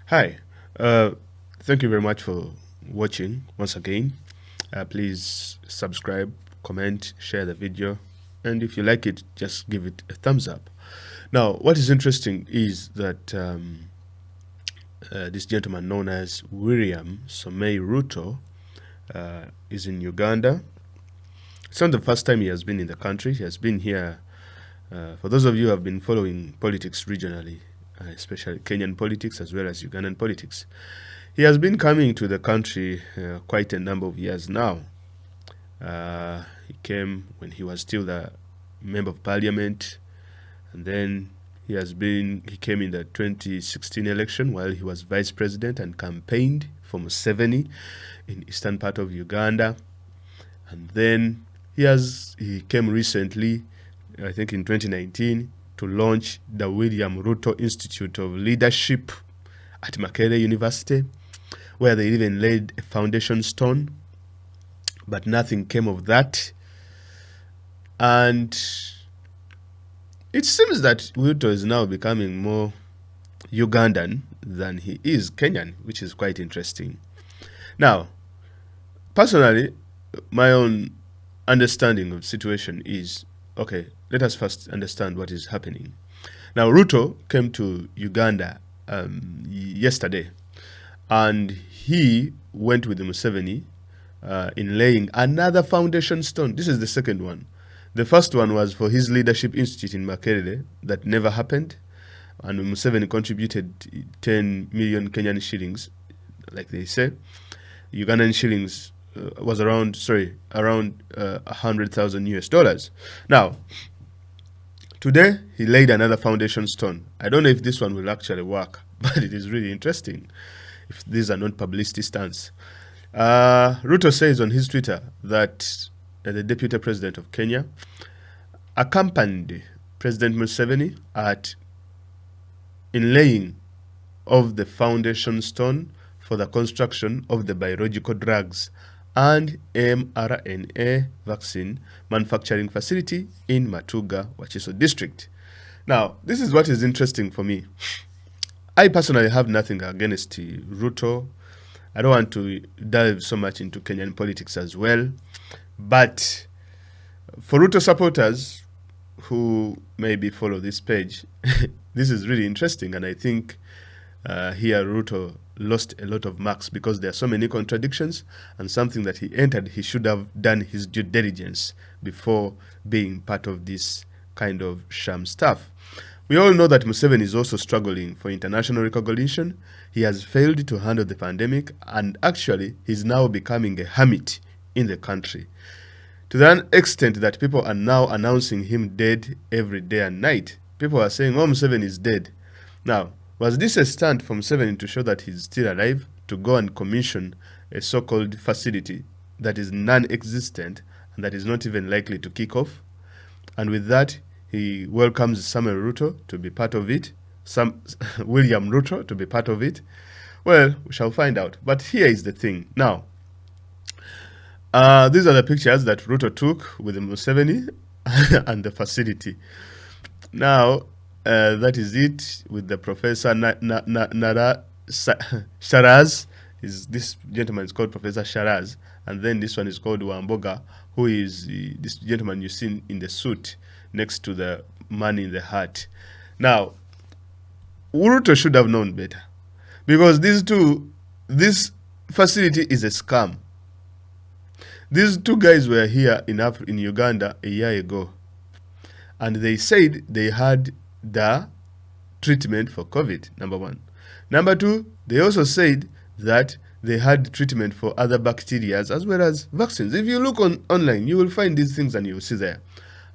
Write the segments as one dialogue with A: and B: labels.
A: Hi, uh, thank you very much for watching once again. Please subscribe, comment, share the video, and if you like it, just give it a thumbs up. Now, what is interesting is that this gentleman known as William Somei Ruto is in Uganda. It's not the first time he has been in the country. He has been here. For those of you who have been following politics regionally, especially Kenyan politics as well as Ugandan politics, he has been coming to the country quite a number of years now. He came when he was still the member of parliament, and then he came in the 2016 election while he was vice president and campaigned for Museveni in eastern part of Uganda. And then he came recently, I think in 2019, to launch the William Ruto Institute of Leadership at Makerere University, where they even laid a foundation stone, but nothing came of that. And it seems that Ruto is now becoming more Ugandan than he is Kenyan, which is quite interesting. Now, personally, my own understanding of the situation is, okay, let us first understand what is happening. Now, Ruto came to Uganda yesterday, and he went with Museveni in laying another foundation stone. This is the second one. The first one was for his leadership institute in Makerere that never happened, and Museveni contributed 10 million Kenyan shillings, like they say. Ugandan shillings was around 100,000 US dollars. Now, today he laid another foundation stone. I don't know if this one will actually work, but it is really interesting if these are not publicity stunts. Ruto says on his Twitter that the deputy president of Kenya accompanied President Museveni in laying of the foundation stone for the construction of the biological drugs and mRNA vaccine manufacturing facility in Matuga, Wachiso district. Now, this is what is interesting for me. I personally have nothing against Ruto. I don't want to delve so much into Kenyan politics as well. But for Ruto supporters who maybe follow this page, this is really interesting. And I think here Ruto lost a lot of marks because there are so many contradictions, and something that he entered, he should have done his due diligence before being part of this kind of sham stuff. We all know that Museveni is also struggling for international recognition. He has failed to handle the pandemic, and actually he's now becoming a hermit in the country, to the extent that people are now announcing him dead every day and night. People are saying, oh, Museveni is dead. Now, was this a stunt from Museveni to show that he's still alive, to go and commission a so-called facility that is non-existent and that is not even likely to kick off? And with that, he welcomes Samuel Ruto to be part of it, William Ruto to be part of it. Well, we shall find out. But here is the thing. Now, these are the pictures that Ruto took with Museveni and the facility. Now, that is it with the Professor Nara Sharaz. This gentleman is called Professor Sharaz. And then this one is called Wamboga, who is this gentleman you see in the suit next to the man in the hat. Now, Ruto should have known better, because this facility is a scam. These two guys were here in Uganda a year ago, and they said they had the treatment for COVID, number one. Number two, they also said that they had treatment for other bacteria as well as vaccines. If you look online, you will find these things and you will see there.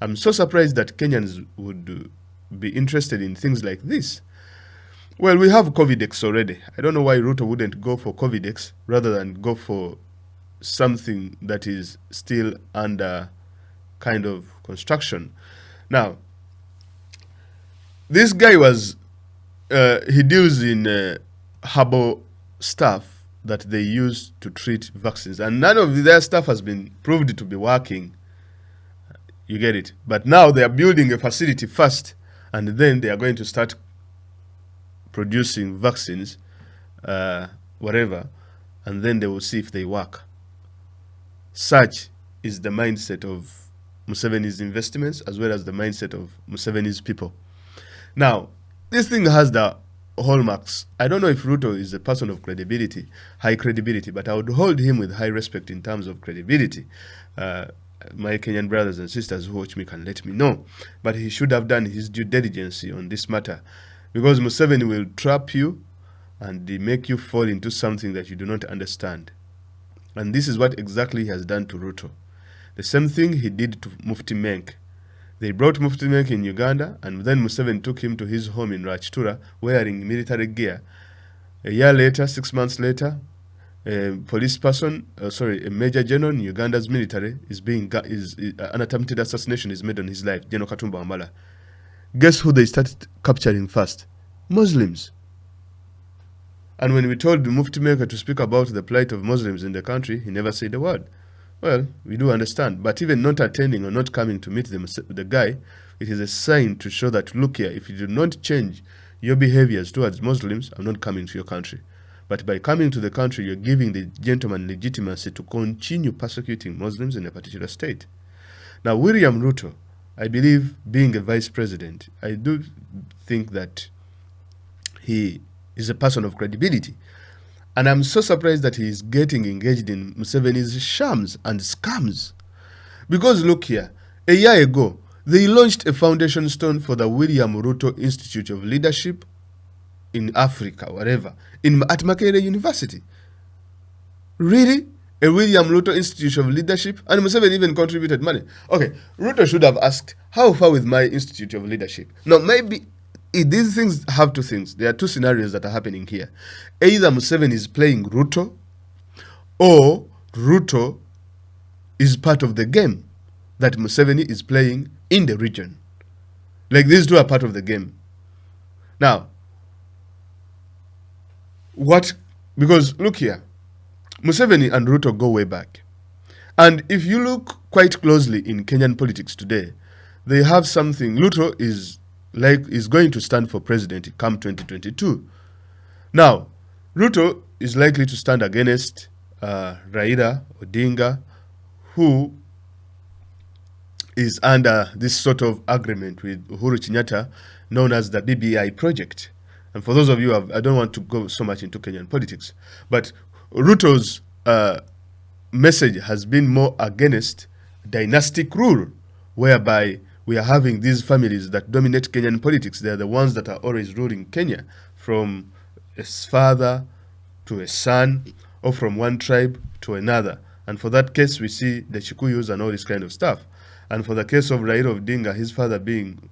A: I'm so surprised that Kenyans would be interested in things like this. Well, we have Covidex already. I don't know why Ruto wouldn't go for Covidex rather than go for something that is still under kind of construction. Now, this guy he deals in herbal stuff that they use to treat vaccines, and none of their stuff has been proved to be working. You get it? But now they are building a facility first, and then they are going to start producing vaccines whatever, and then they will see if they work. Such is the mindset of Museveni's investments as well as the mindset of Museveni's people. Now, this thing has the hallmarks. I don't know if Ruto is a person of credibility, high credibility, but I would hold him with high respect in terms of credibility. My Kenyan brothers and sisters who watch me can let me know. But he should have done his due diligence on this matter, because Museveni will trap you and make you fall into something that you do not understand. And this is what exactly he has done to Ruto. The same thing he did to Mufti Menk. They brought Mufti Menk in Uganda, and then Museveni took him to his home in Rwachitura wearing military gear. A year later, 6 months later, a major general in Uganda's military an attempted assassination is made on his life, General Katumba Wamala. Guess who they started capturing first? Muslims. And when we told the Mufti Menk to speak about the plight of Muslims in the country, he never said a word. Well, we do understand, but even not attending or not coming to meet the guy, it is a sign to show that, look here, if you do not change your behaviors towards Muslims, I'm not coming to your country. But by coming to the country, you're giving the gentleman legitimacy to continue persecuting Muslims in a particular state. Now, William Ruto, I believe, being a vice president, I do think that he is a person of credibility. And I'm so surprised that he is getting engaged in Museveni's shams and scams. Because look here, a year ago, they launched a foundation stone for the William Ruto Institute of Leadership in Africa, whatever, at Makerere University. Really? A William Ruto Institute of Leadership? And Museveni even contributed money. Okay, Ruto should have asked, how far with my Institute of Leadership? Now, maybe these things have two things. There are two scenarios that are happening here. Either Museveni is playing Ruto, or Ruto is part of the game that Museveni is playing in the region. Like, these two are part of the game. Now, because look here, Museveni and Ruto go way back. And if you look quite closely in Kenyan politics today, they have something. Ruto is going to stand for president come 2022. Now, Ruto is likely to stand against Raila Odinga, who is under this sort of agreement with Uhuru Kenyatta known as the BBI project. And for those of you I don't want to go so much into Kenyan politics, but Ruto's message has been more against dynastic rule, whereby we are having these families that dominate Kenyan politics. They are the ones that are always ruling Kenya, from a father to a son, or from one tribe to another. And for that case, we see the Chikuyus and all this kind of stuff. And for the case of Raila Odinga, his father being,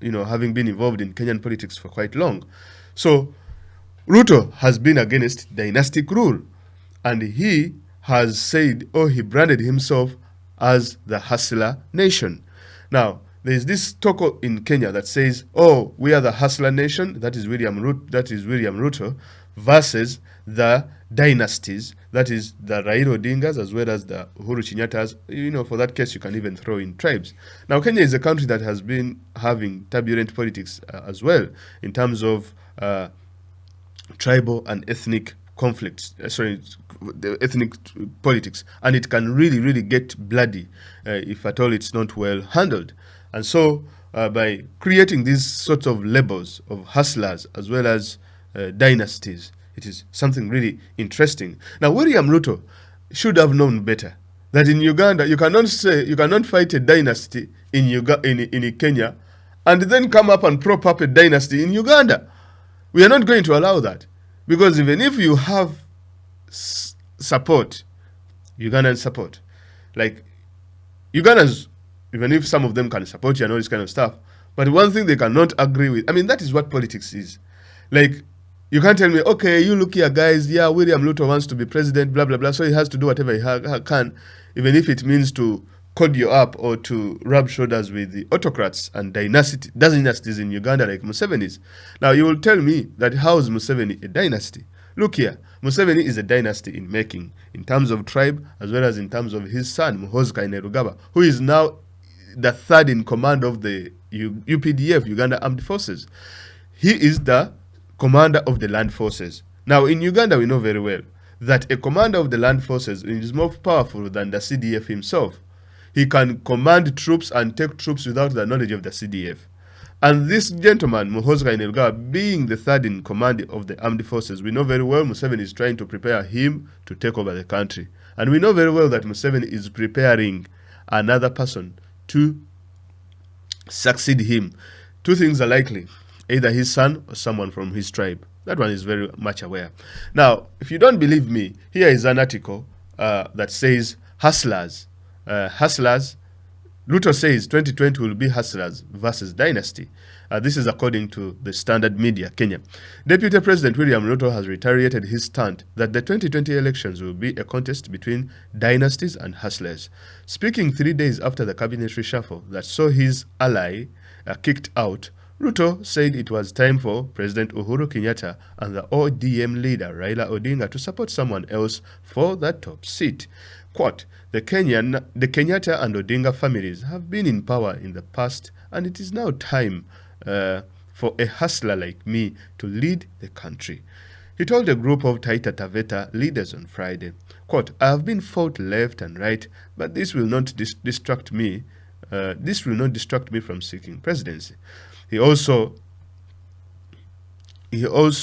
A: having been involved in Kenyan politics for quite long. So Ruto has been against dynastic rule. And he has said, he branded himself as the hustler nation. Now, there is this talk in Kenya that says, we are the hustler nation, that is William Ruto, versus the dynasties, that is the Raila Odingas as well as the Uhuru Kenyatas. For that case, you can even throw in tribes. Now, Kenya is a country that has been having turbulent politics as well, in terms of tribal and ethnic conflicts, the ethnic politics, and it can really, really get bloody if at all it's not well handled. And so, by creating these sorts of labels of hustlers as well as dynasties, it is something really interesting. Now, William Ruto should have known better that in Uganda you cannot fight a dynasty in Kenya and then come up and prop up a dynasty in Uganda. We are not going to allow that, because even if you have support, Ugandan support, like Ugandans, even if some of them can support you and all this kind of stuff, but one thing they cannot agree with, that is what politics is. Like, you can't tell me, okay, you look here, guys, William Ruto wants to be president, blah, blah, blah, so he has to do whatever he can, even if it means to code you up or to rub shoulders with the autocrats and dynasties in Uganda like Museveni's. Now, you will tell me that how is Museveni a dynasty? Look here, Museveni is a dynasty in making, in terms of tribe, as well as in terms of his son, Muhoozi Kainerugaba, who is now the third in command of the UPDF, Uganda Armed Forces. He is the commander of the land forces. Now, in Uganda, we know very well that a commander of the land forces is more powerful than the CDF himself. He can command troops and take troops without the knowledge of the CDF. And this gentleman, Muhoozi Kainerugaba, being the third in command of the armed forces, we know very well Museveni is trying to prepare him to take over the country. And we know very well that Museveni is preparing another person to succeed him. Two things are likely, either his son or someone from his tribe. That one is very much aware. Now, if you don't believe me, here is an article that says hustlers. Ruto says 2020 will be hustlers versus dynasty. This is according to the Standard Media, Kenya. Deputy President William Ruto has reiterated his stand that the 2020 elections will be a contest between dynasties and hustlers. Speaking 3 days after the cabinet reshuffle that saw his ally kicked out, Ruto said it was time for President Uhuru Kenyatta and the ODM leader Raila Odinga to support someone else for that top seat. Quote, the Kenyatta and Odinga families have been in power in the past, and it is now time for a hustler like me to lead the country. He told a group of Taita Taveta leaders on Friday, quote, I have been fought left and right, but this will not distract me. This will not distract me from seeking presidency. He also vowed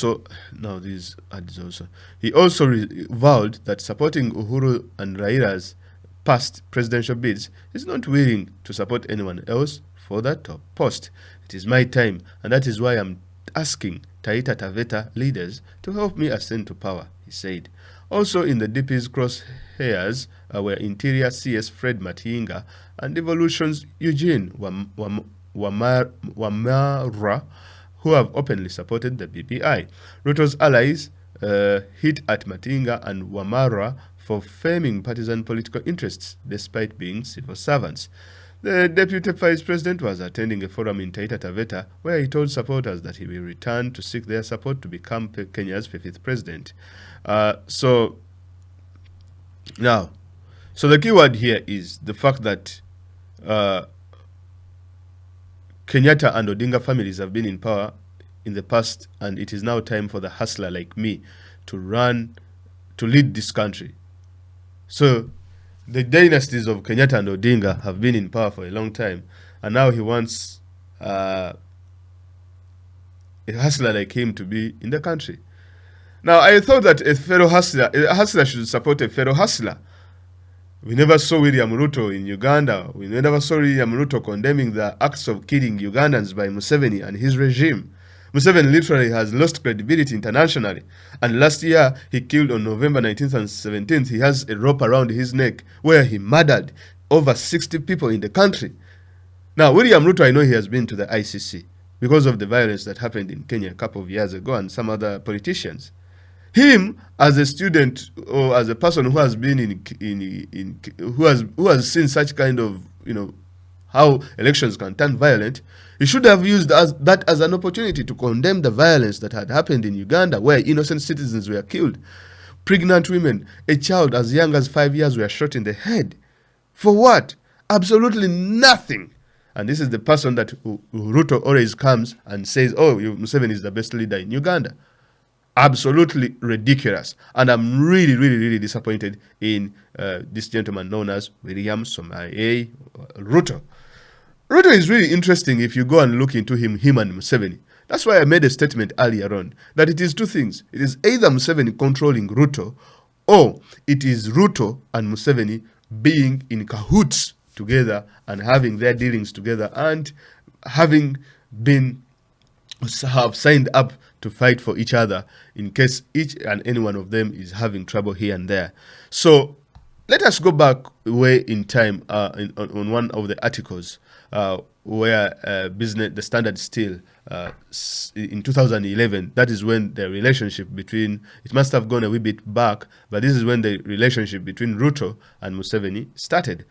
A: that supporting Uhuru and Raila's past presidential bids is not willing to support anyone else for that top post. It is my time, and that is why I'm asking Taita Taveta leaders to help me ascend to power, he said. Also in the DP's crosshairs were Interior CS Fred Matiinga and Evolution's Eugene Wamalwa, who have openly supported the BBI. Ruto's allies hit at Matiinga and Wamalwa for firming partisan political interests despite being civil servants. The deputy vice president was attending a forum in Taita Taveta where he told supporters that he will return to seek their support to become Kenya's 5th president. So the key word here is the fact that Kenyatta and Odinga families have been in power in the past, and it is now time for the hustler like me to lead this country. So the dynasties of Kenyatta and Odinga have been in power for a long time, and now he wants a hustler like him to be in the country. Now, I thought that a hustler should support a fellow hustler. We never saw William Ruto in Uganda. We never saw William Ruto condemning the acts of killing Ugandans by Museveni and his regime. Museveni literally has lost credibility internationally. And last year, he killed on November 19th and 17th. He has a rope around his neck where he murdered over 60 people in the country. Now, William Ruto, I know he has been to the ICC because of the violence that happened in Kenya a couple of years ago and some other politicians. Him, as a student or as a person who has been who has seen such kind of, how elections can turn violent, he should have used that as an opportunity to condemn the violence that had happened in Uganda, where innocent citizens were killed. Pregnant women, a child as young as 5 years were shot in the head. For what? Absolutely nothing. And this is the person that Ruto always comes and says, oh, Museveni is the best leader in Uganda. Absolutely ridiculous. And I'm really, really, really disappointed in this gentleman known as William Somai Ruto. Ruto is really interesting if you go and look into him and Museveni. That's why I made a statement earlier on that it is two things. It is either Museveni controlling Ruto, or it is Ruto and Museveni being in cahoots together and having their dealings together and have signed up to fight for each other in case each and any one of them is having trouble here and there. So let us go back way in time on one of the articles where the Standard Steel in 2011, that is when the relationship between, it must have gone a wee bit back, but this is when the relationship between Ruto and Museveni started.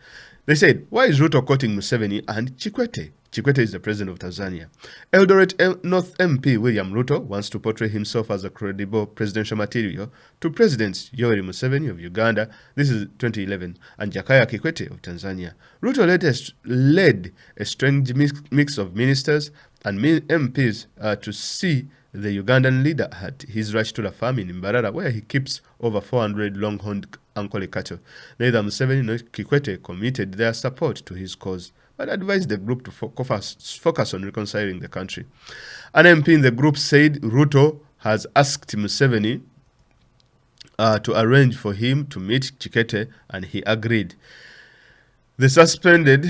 A: They said, why is Ruto quoting Museveni and Chikwete? Chikwete is the president of Tanzania. Eldoret North MP William Ruto wants to portray himself as a credible presidential material to Presidents Yoweri Museveni of Uganda, this is 2011, and Jakaya Kikwete of Tanzania. Ruto led a strange mix of ministers and MPs to see the Ugandan leader at his Rachitula farm in Mbarara, where he keeps over 400 long-horned Ankole cattle. Neither Museveni nor Kikwete committed their support to his cause, but advised the group to focus on reconciling the country. An MP in the group said Ruto has asked Museveni to arrange for him to meet Kikwete, and he agreed. The suspended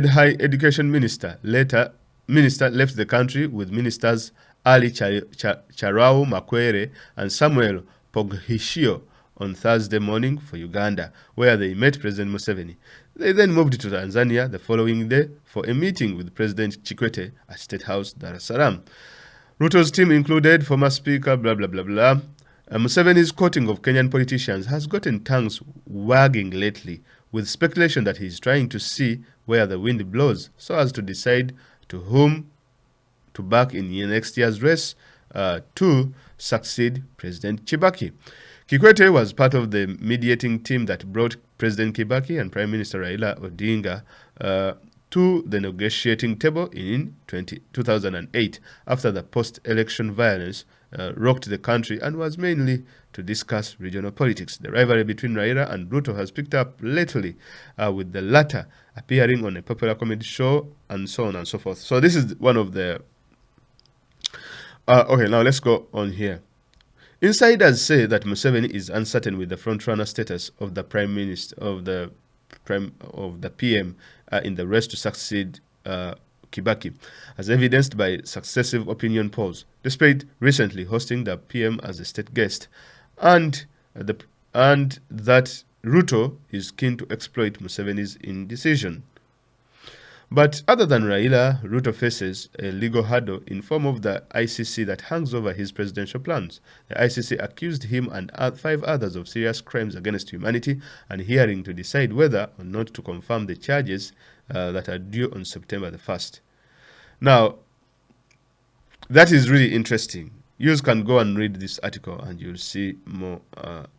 A: high education minister left the country with ministers Ali Charau Makwere and Samuel Poghishio on Thursday morning for Uganda, where they met President Museveni. They then moved to Tanzania the following day for a meeting with President Kikwete at State House, Dar es Salaam. Ruto's team included former Speaker, blah, blah, blah, blah. Museveni's quoting of Kenyan politicians has gotten tongues wagging lately, with speculation that he is trying to see where the wind blows so as to decide to whom to back in next year's race to succeed President Kibaki. Kikwete was part of the mediating team that brought President Kibaki and Prime Minister Raila Odinga to the negotiating table in 2008 after the post-election violence rocked the country and was mainly to discuss regional politics. The rivalry between Raila and Ruto has picked up lately, with the latter appearing on a popular comedy show and so on and so forth. So this is one of the... okay, now let's go on here. Insiders say that Museveni is uncertain with the frontrunner status of the Prime Minister of the PM in the race to succeed Kibaki, as evidenced by successive opinion polls, despite recently hosting the PM as a state guest, and that Ruto is keen to exploit Museveni's indecision. But other than Raila, Ruto faces a legal hurdle in form of the ICC that hangs over his presidential plans. The ICC accused him and 5 others of serious crimes against humanity and hearing to decide whether or not to confirm the charges that are due on September the 1st. Now, that is really interesting. You can go and read this article and you'll see more.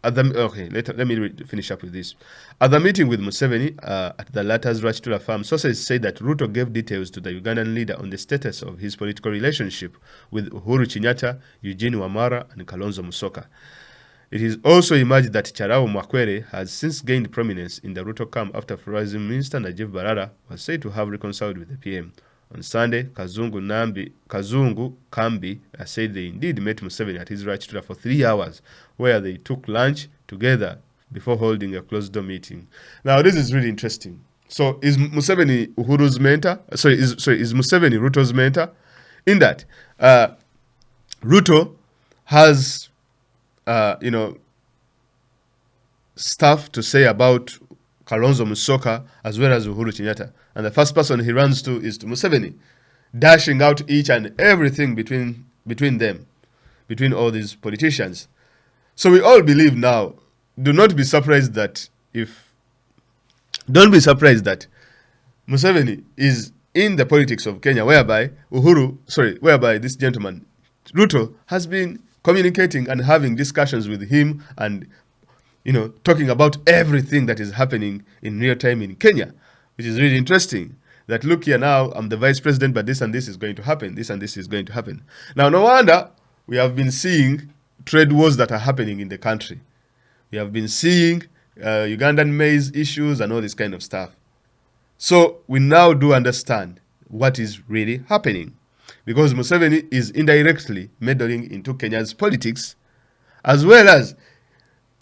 A: Let me finish up with this. At the meeting with Museveni at the latter's Rachitula farm, sources say that Ruto gave details to the Ugandan leader on the status of his political relationship with Uhuru Kenyatta, Eugene Wamara, and Kalonzo Musyoka. It is also emerged that Charau Makwere has since gained prominence in the Ruto camp after Tourism Minister Najib Balala was said to have reconciled with the PM. On Sunday, Kazungu Kambi said they indeed met Museveni at his Rachitula for 3 hours, where they took lunch together before holding a closed-door meeting. Now, this is really interesting. So, is Museveni Uhuru's mentor? Is Museveni Ruto's mentor? In that, Ruto has, stuff to say about Kalonzo Musyoka as well as Uhuru Kenyatta. And the first person he runs to is to Museveni, dashing out each and everything between them, between all these politicians. So we all believe now, don't be surprised that Museveni is in the politics of Kenya, whereby this gentleman, Ruto, has been communicating and having discussions with him and talking about everything that is happening in real time in Kenya, which is really interesting. That look here now, I'm the vice president, but this and this is going to happen. This and this is going to happen. Now, no wonder we have been seeing trade wars that are happening in the country. We have been seeing Ugandan maize issues and all this kind of stuff. So we now do understand what is really happening, because Museveni is indirectly meddling into Kenya's politics, as well as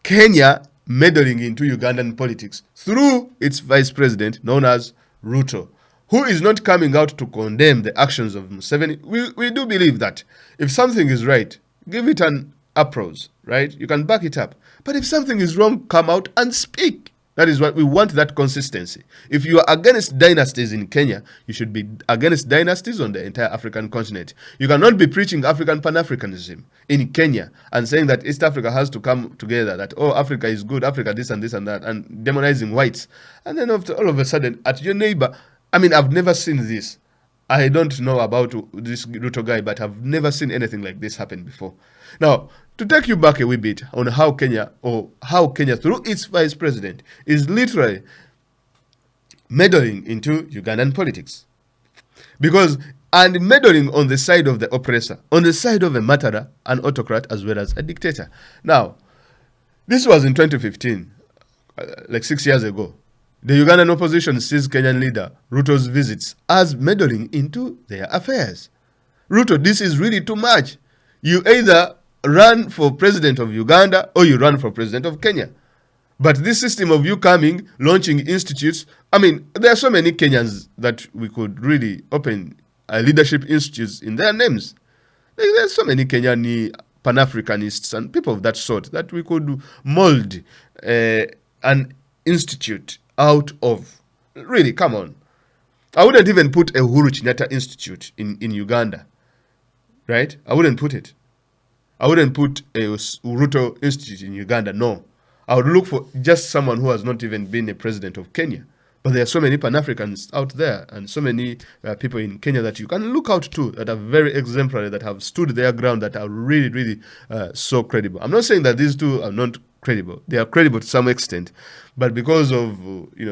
A: Kenya meddling into Ugandan politics through its vice president known as Ruto, who is not coming out to condemn the actions of Museveni. We do believe that if something is right, give it an applause, right? You can back it up. But if something is wrong, come out and speak. That is what we want, that consistency. If you are against dynasties in Kenya, you should be against dynasties on the entire African continent. You cannot be preaching African Pan-Africanism in Kenya and saying that East Africa has to come together, that, oh, Africa is good, Africa this and this and that, and demonizing whites. And then all of a sudden, at your neighbor, I've never seen this. I don't know about this Ruto guy, but I've never seen anything like this happen before. Now, to take you back a wee bit on how Kenya through its vice president is literally meddling into Ugandan politics. Because and meddling on the side of the oppressor, on the side of a martyr, an autocrat, as well as a dictator. Now, this was in 2015, like 6 years ago. The Ugandan opposition sees Kenyan leader Ruto's visits as meddling into their affairs. Ruto, this is really too much. You either run for president of Uganda or you run for president of Kenya. But this system of you coming, launching institutes, I mean, there are so many Kenyans that we could really open leadership institutes in their names. There are so many Kenyan Pan-Africanists and people of that sort that we could mold an institute out of. Really, come on. I wouldn't even put a Uhuru Kenyatta Institute in Uganda. Right? I wouldn't put it. I wouldn't put a Ruto Institute in Uganda, no. I would look for just someone who has not even been a president of Kenya. But there are so many Pan-Africans out there and so many people in Kenya that you can look out to that are very exemplary, that have stood their ground, that are really, really so credible. I'm not saying that these two are not credible. They are credible to some extent. But because of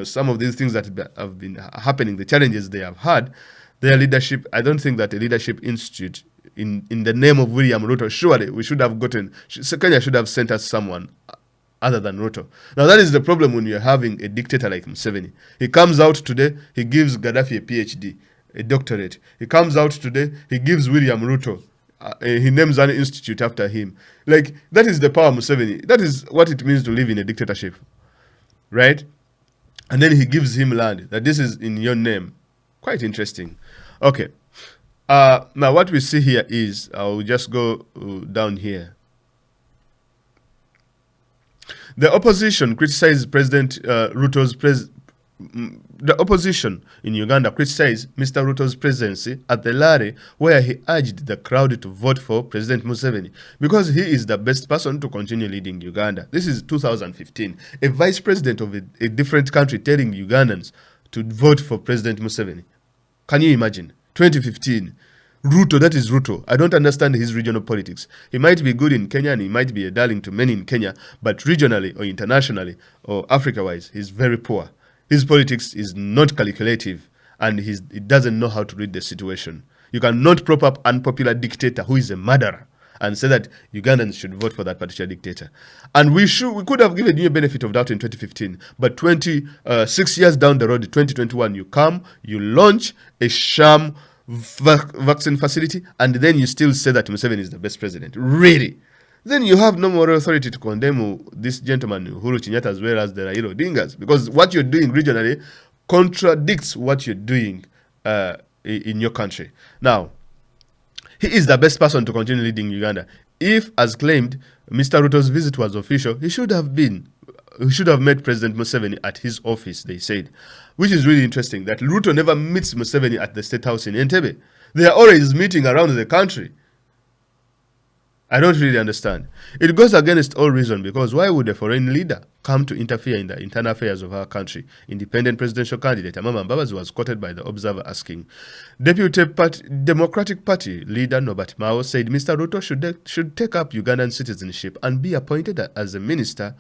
A: some of these things that have been happening, the challenges they have had, their leadership, I don't think that a leadership institute in the name of William Ruto, surely we should have Kenya should have sent us someone other than Ruto. Now that is the problem when you're having a dictator like Museveni. He comes out today, he gives Gaddafi a PhD, a doctorate. He comes out today, he gives William Ruto, he names an institute after him. Like, that is the power of Museveni. That is what it means to live in a dictatorship, right? And then he gives him land, that this is in your name. Quite interesting. Okay. Now what we see here is, I'll just go down here. The opposition criticized President Ruto's the opposition in Uganda criticized Mr. Ruto's presidency at the rally where he urged the crowd to vote for President Museveni because he is the best person to continue leading Uganda. This is 2015. A vice president of a different country telling Ugandans to vote for President Museveni. Can you imagine? 2015. Ruto, that is Ruto. I don't understand his regional politics. He might be good in Kenya and he might be a darling to many in Kenya, but regionally or internationally or Africa-wise, he's very poor. His politics is not calculative and he doesn't know how to read the situation. You cannot prop up an unpopular dictator who is a murderer and say that Ugandans should vote for that particular dictator. And we could have given you a benefit of doubt in 2015, but 6 years down the road, 2021, you launch a sham vaccine facility, and then you still say that Museveni is the best president. Really? Then you have no moral authority to condemn this gentleman, Uhuru Kenyatta, as well as the Raila Odingas, because what you're doing regionally contradicts what you're doing in your country. Now, he is the best person to continue leading Uganda. If, as claimed, Mr. Ruto's visit was official, he should have met President Museveni at his office, they said. Which is really interesting, that Ruto never meets Museveni at the State House in Entebbe. They are always meeting around the country. I don't really understand. It goes against all reason, because why would a foreign leader come to interfere in the internal affairs of our country? Independent presidential candidate Amama Mbabazi was quoted by the Observer asking. Deputy Democratic Party leader Norbert Mao said Mr. Ruto should take up Ugandan citizenship and be appointed as a minister.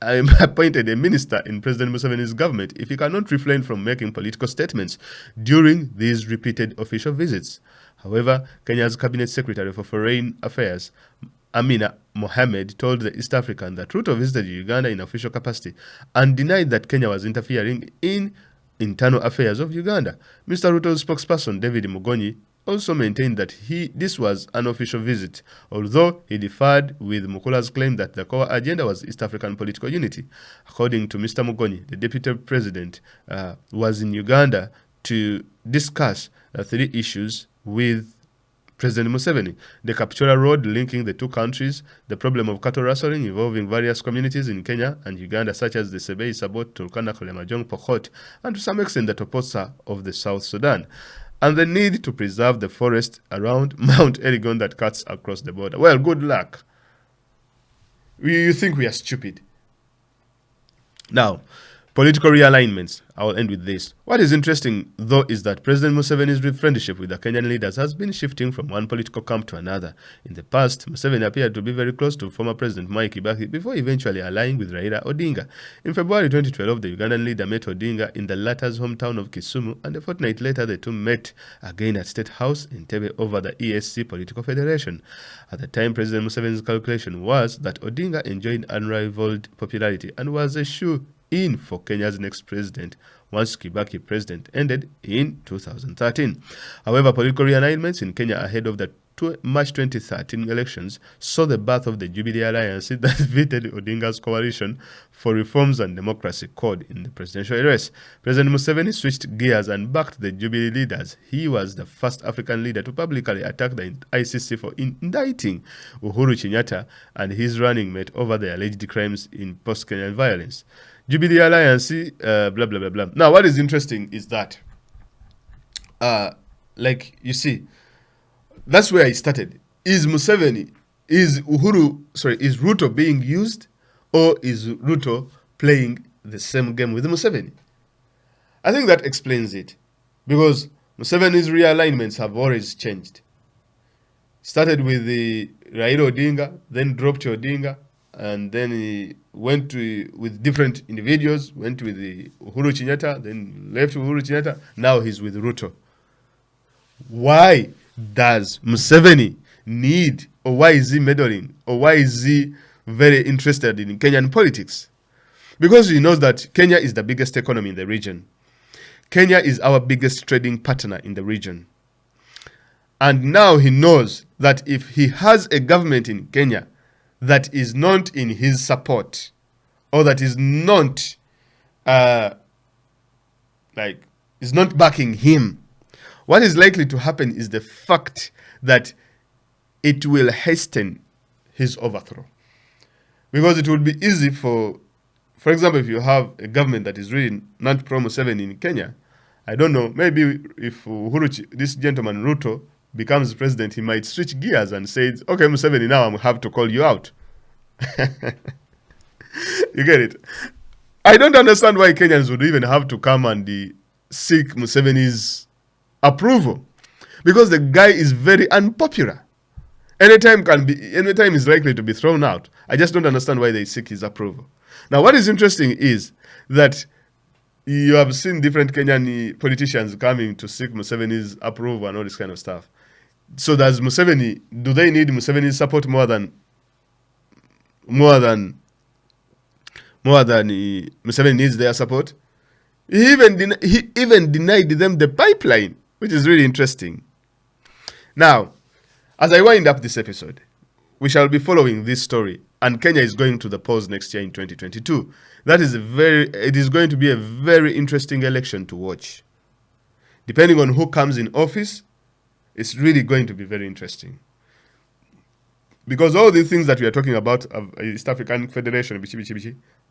A: I am appointed a minister in President Museveni's government if he cannot refrain from making political statements during these repeated official visits. However, Kenya's Cabinet Secretary for Foreign Affairs, Amina Mohamed, told the East African that Ruto visited Uganda in official capacity and denied that Kenya was interfering in internal affairs of Uganda. Mr. Ruto's spokesperson, David Mugonyi, also maintained that this was an official visit, although he differed with Mukula's claim that the core agenda was East African political unity. According to Mr. Mugonyi, the deputy president was in Uganda to discuss 3 issues with President Museveni: the Kapchora Road linking the two countries, the problem of cattle rustling involving various communities in Kenya and Uganda, such as the Sebei, Sabot, Turkana, Kolemajong, Pokot, and to some extent the Toposa of the South Sudan, and the need to preserve the forest around Mount Elgon that cuts across the border. Well, good luck. You think we are stupid? Now, Political realignments. I will end with this. What is interesting, though, is that President Museveni's friendship with the Kenyan leaders has been shifting from one political camp to another. In the past, Museveni appeared to be very close to former President Mwai Kibaki before eventually allying with Raila Odinga. In February 2012, the Ugandan leader met Odinga in the latter's hometown of Kisumu, and a fortnight later, the two met again at State House in Entebbe over the ESC political federation. At the time, President Museveni's calculation was that Odinga enjoyed unrivaled popularity and was a shoe-in for Kenya's next president once Kibaki president ended in 2013. However, political realignments in Kenya ahead of the March 2013 elections saw the birth of the Jubilee Alliance that defeated Odinga's coalition for reforms and democracy code in the presidential race. President Museveni switched gears and backed the Jubilee leaders. He was the first African leader to publicly attack the ICC for indicting Uhuru Kenyatta and his running mate over the alleged crimes in post-Kenyan violence. Jubilee Alliance, blah, blah, blah, blah. Now, what is interesting is that, you see, that's where I started. Is Ruto being used, or is Ruto playing the same game with Museveni? I think that explains it, because Museveni's realignments have always changed. Started with the Raila Odinga, then dropped to Odinga, and then he went with different individuals, went with the Uhuru Kenyatta, then left Uhuru Kenyatta, now he's with Ruto. Why does Museveni need, or why is he meddling, or why is he very interested in Kenyan politics? Because he knows that Kenya is the biggest economy in the region. Kenya is our biggest trading partner in the region. And now he knows that if he has a government in Kenya that is not in his support, or that is not is not backing him, what is likely to happen is the fact that it will hasten his overthrow. Because it will be easy for example, if you have a government that is really not pro-Museveni in Kenya, I don't know, maybe if this gentleman Ruto becomes president, he might switch gears and say, okay, Museveni, now I have to call you out. You get it? I don't understand why Kenyans would even have to come and seek Museveni's approval, because the guy is very unpopular. Anytime is likely to be thrown out. I just don't understand why they seek his approval. Now, what is interesting is that you have seen different Kenyan politicians coming to seek Museveni's approval and all this kind of stuff. So do they need Museveni's support more than Museveni needs their support? He even denied them the pipeline, which is really interesting. Now, as I wind up this episode, we shall be following this story, and Kenya is going to the polls next year in 2022. It is going to be a very interesting election to watch. Depending on who comes in office, it's really going to be very interesting. Because all these things that we are talking about, East African Federation,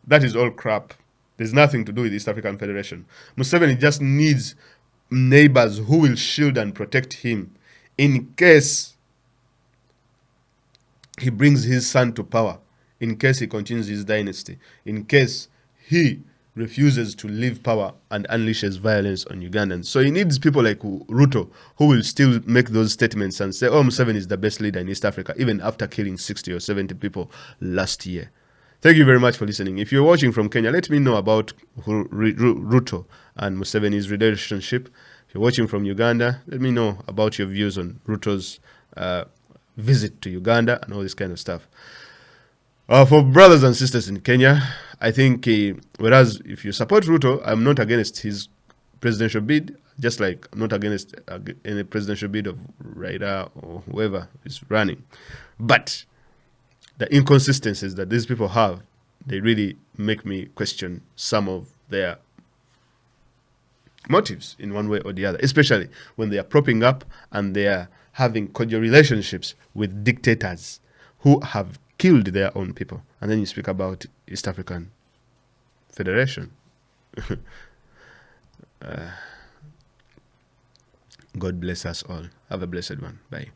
A: that is all crap. There's nothing to do with East African Federation. Museveni just needs neighbors who will shield and protect him in case he brings his son to power, in case he continues his dynasty, in case he refuses to leave power and unleashes violence on Ugandans. So he needs people like Ruto, who will still make those statements and say, oh, Museveni is the best leader in East Africa, even after killing 60 or 70 people last year. Thank you very much for listening. If you're watching from Kenya, let me know about Ruto and Museveni's relationship. If you're watching from Uganda, let me know about your views on Ruto's visit to Uganda and all this kind of stuff. For brothers and sisters in Kenya, I think, whereas if you support Ruto, I'm not against his presidential bid, just like I'm not against any presidential bid of Raila or whoever is running. But the inconsistencies that these people have, they really make me question some of their motives in one way or the other, especially when they are propping up and they are having cordial relationships with dictators who have killed their own people. And then you speak about East African Federation. God bless us all. Have a blessed one. Bye.